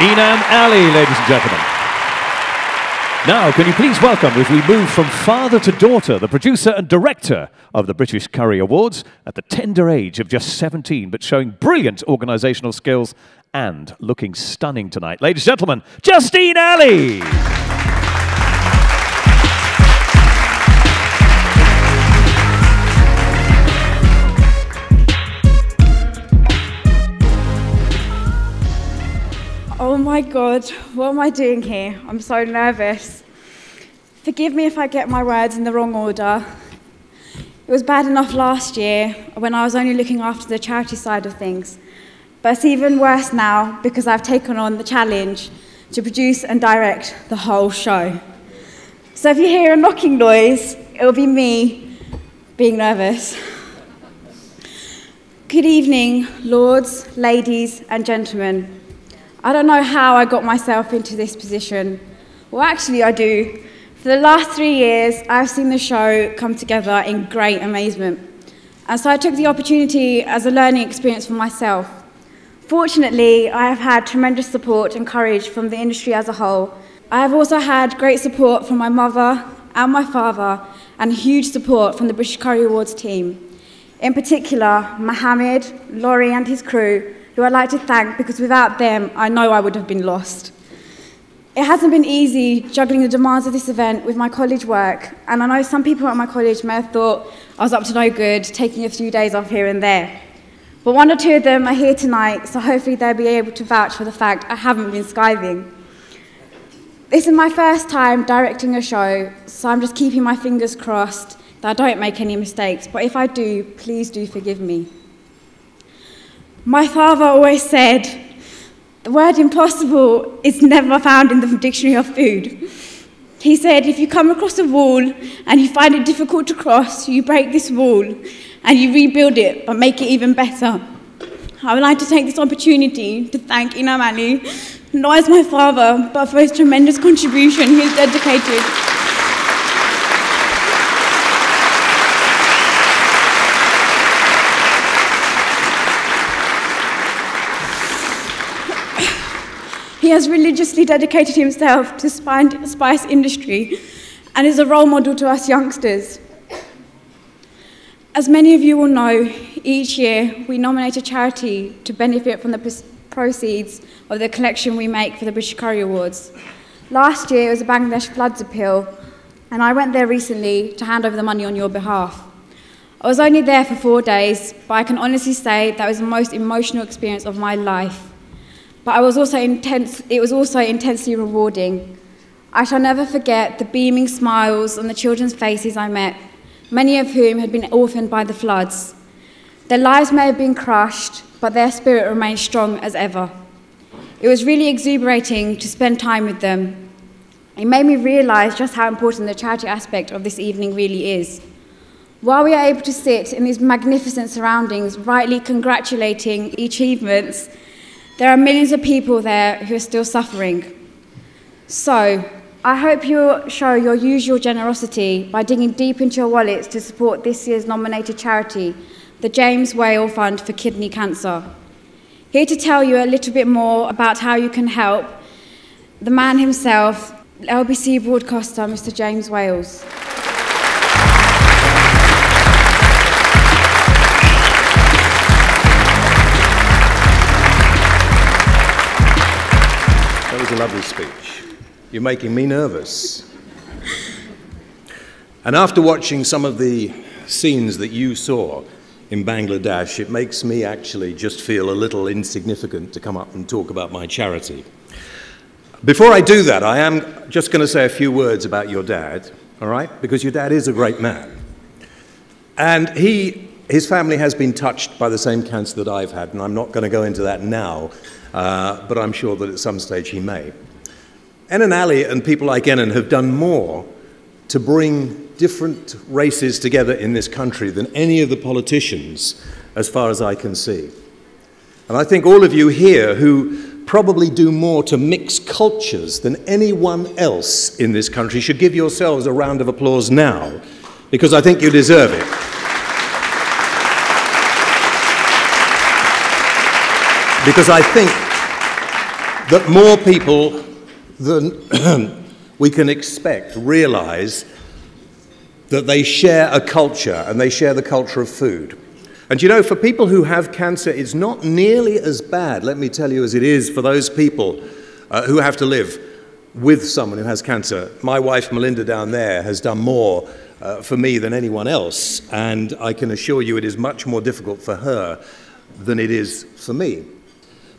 Ali, ladies and gentlemen. Now, can you please welcome, as we move from father to daughter, the producer and director of the British Curry Awards at the tender age of just 17, but showing brilliant organisational skills and looking stunning tonight. Ladies and gentlemen, Justine Ali! Oh my God, what am I doing here? I'm so nervous. Forgive me if I get my words in the wrong order. It was bad enough last year when I was only looking after the charity side of things. But it's even worse now because I've taken on the challenge to produce and direct the whole show. So if you hear a knocking noise, it'll be me being nervous. Good evening, lords, ladies, and gentlemen. I don't know how I got myself into this position. Well, actually, I do. For the last 3 years, I've seen the show come together in great amazement. And so I took the opportunity as a learning experience for myself. Fortunately, I have had tremendous support and courage from the industry as a whole. I have also had great support from my mother and my father, and huge support from the British Curry Awards team. In particular, Mohammed, Laurie and his crew, who I'd like to thank because without them, I know I would have been lost. It hasn't been easy juggling the demands of this event with my college work, and I know some people at my college may have thought I was up to no good, taking a few days off here and there. But one or two of them are here tonight, so hopefully they'll be able to vouch for the fact I haven't been skiving. This is my first time directing a show, so I'm just keeping my fingers crossed that I don't make any mistakes, but if I do, please do forgive me. My father always said, the word impossible is never found in the dictionary of food. He said, if you come across a wall and you find it difficult to cross, you break this wall and you rebuild it, but make it even better. I would like to take this opportunity to thank Ali, not as my father, but for his tremendous contribution he has dedicated. He has religiously dedicated himself to the spice industry and is a role model to us youngsters. As many of you will know, each year we nominate a charity to benefit from the proceeds of the collection we make for the British Curry Awards. Last year it was a Bangladesh floods appeal, and I went there recently to hand over the money on your behalf. I was only there for 4 days, but I can honestly say that was the most emotional experience of my life. But it was also intensely rewarding. I shall never forget the beaming smiles on the children's faces I met, many of whom had been orphaned by the floods. Their lives may have been crushed, but their spirit remained strong as ever. It was really exhilarating to spend time with them. It made me realise just how important the charity aspect of this evening really is. While we are able to sit in these magnificent surroundings, rightly congratulating achievements, there are millions of people there who are still suffering. So, I hope you'll show your usual generosity by digging deep into your wallets to support this year's nominated charity, the James Whale Fund for Kidney Cancer. Here to tell you a little bit more about how you can help, the man himself, LBC broadcaster, Mr. James Wales. That was a lovely speech. You're making me nervous. And after watching some of the scenes that you saw in Bangladesh, it makes me actually just feel a little insignificant to come up and talk about my charity. Before I do that, I am just going to say a few words about your dad, all right? Because your dad is a great man. And his family has been touched by the same cancer that I've had, and I'm not going to go into that now, but I'm sure that at some stage he may. Enan Ali and people like Enan have done more to bring different races together in this country than any of the politicians, as far as I can see. And I think all of you here who probably do more to mix cultures than anyone else in this country should give yourselves a round of applause now, because I think you deserve it. Because I think that more people than we can expect realize that they share a culture, and they share the culture of food. And you know, for people who have cancer, it's not nearly as bad, let me tell you, as it is for those people who have to live with someone who has cancer. My wife, Melinda, down there, has done more for me than anyone else, and I can assure you it is much more difficult for her than it is for me.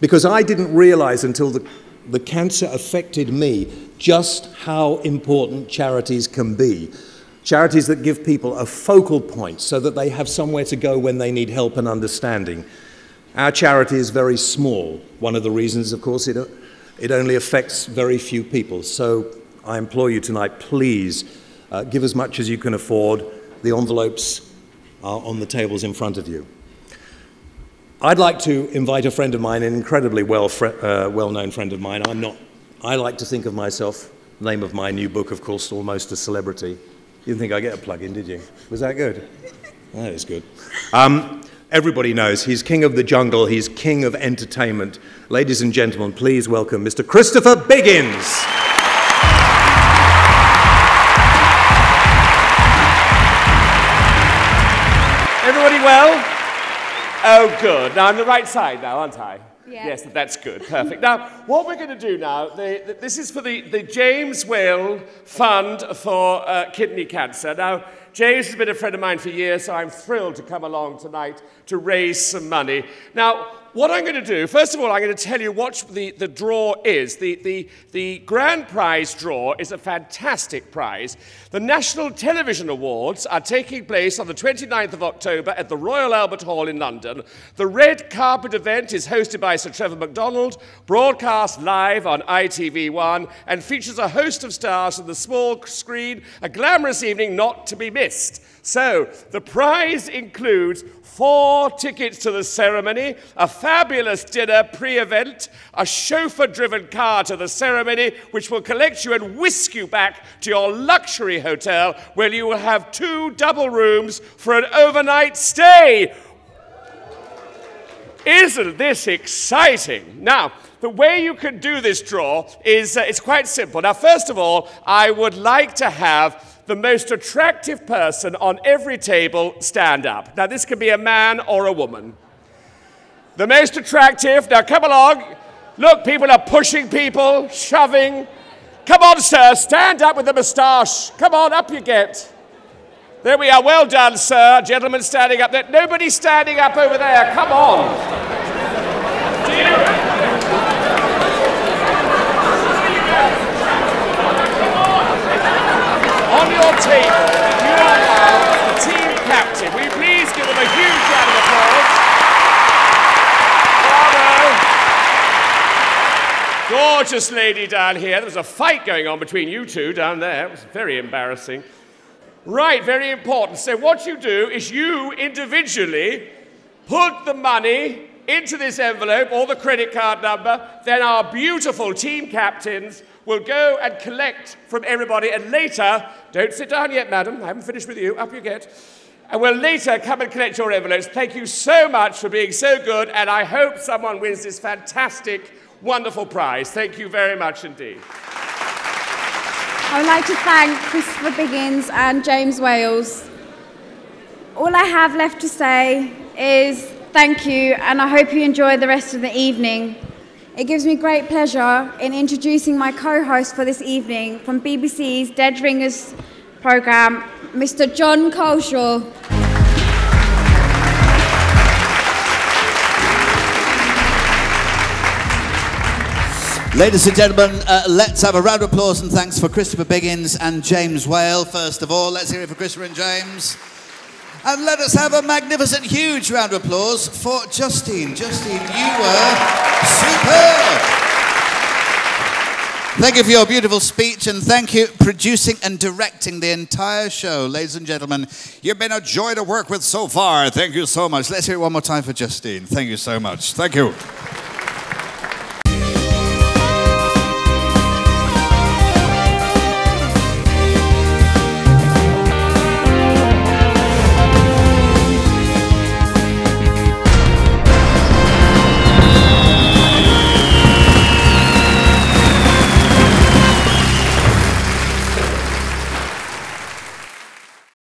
Because I didn't realize until the cancer affected me just how important charities can be. Charities that give people a focal point so that they have somewhere to go when they need help and understanding. Our charity is very small. One of the reasons, of course, it only affects very few people. So I implore you tonight, please give as much as you can afford. The envelopes are on the tables in front of you. I'd like to invite a friend of mine, an incredibly well-known friend of mine. I like to think of myself, the name of my new book, of course, Almost a Celebrity. You didn't think I'd get a plug-in, did you? Was that good? That is good. Everybody knows he's king of the jungle, he's king of entertainment. Ladies and gentlemen, please welcome Mr. Christopher Biggins. Everybody well? Oh, good. Now, I'm the right side now, aren't I? Yeah. Yes, that's good. Perfect. Now, what we're going to do now, this is for the James Whale Fund for Kidney Cancer. Now, James has been a friend of mine for years, so I'm thrilled to come along tonight to raise some money. Now, what I'm going to do, first of all, I'm going to tell you what the draw is. The grand prize draw is a fantastic prize. The National Television Awards are taking place on the 29th of October at the Royal Albert Hall in London. The red carpet event is hosted by Sir Trevor McDonald, broadcast live on ITV1, and features a host of stars on the small screen, a glamorous evening not to be missed. So, the prize includes 4 tickets to the ceremony, a fabulous dinner pre-event, a chauffeur-driven car to the ceremony, which will collect you and whisk you back to your luxury hotel, where you will have 2 double rooms for an overnight stay. Isn't this exciting? Now, the way you can do this draw is it's quite simple. Now, first of all, I would like to have the most attractive person on every table stand up. Now, this can be a man or a woman. The most attractive, now come along. Look, people are pushing people, shoving. Come on, sir, stand up with the moustache. Come on, up you get. There we are, well done, sir. Gentlemen standing up there. Nobody standing up over there, come on. On your table, you are now the team captain. Will you please give them a huge round of applause? Bravo. Gorgeous lady down here. There was a fight going on between you two down there. It was very embarrassing. Right, very important. So what you do is you individually put the money into this envelope, or the credit card number. Then our beautiful team captains will go and collect from everybody, and later, don't sit down yet, madam, I haven't finished with you, up you get, and we'll later come and collect your envelopes. Thank you so much for being so good, and I hope someone wins this fantastic, wonderful prize. Thank you very much indeed. I would like to thank Christopher Biggins and James Wales. All I have left to say is thank you, and I hope you enjoy the rest of the evening. It gives me great pleasure in introducing my co-host for this evening from BBC's Dead Ringers programme, Mr. John Coleshaw. Ladies and gentlemen, let's have a round of applause and thanks for Christopher Biggins and James Whale. First of all, let's hear it for Christopher and James. And let us have a magnificent, huge round of applause for Justine. Justine, you were superb. Thank you for your beautiful speech, and thank you for producing and directing the entire show. Ladies and gentlemen, you've been a joy to work with so far. Thank you so much. Let's hear it one more time for Justine. Thank you so much. Thank you.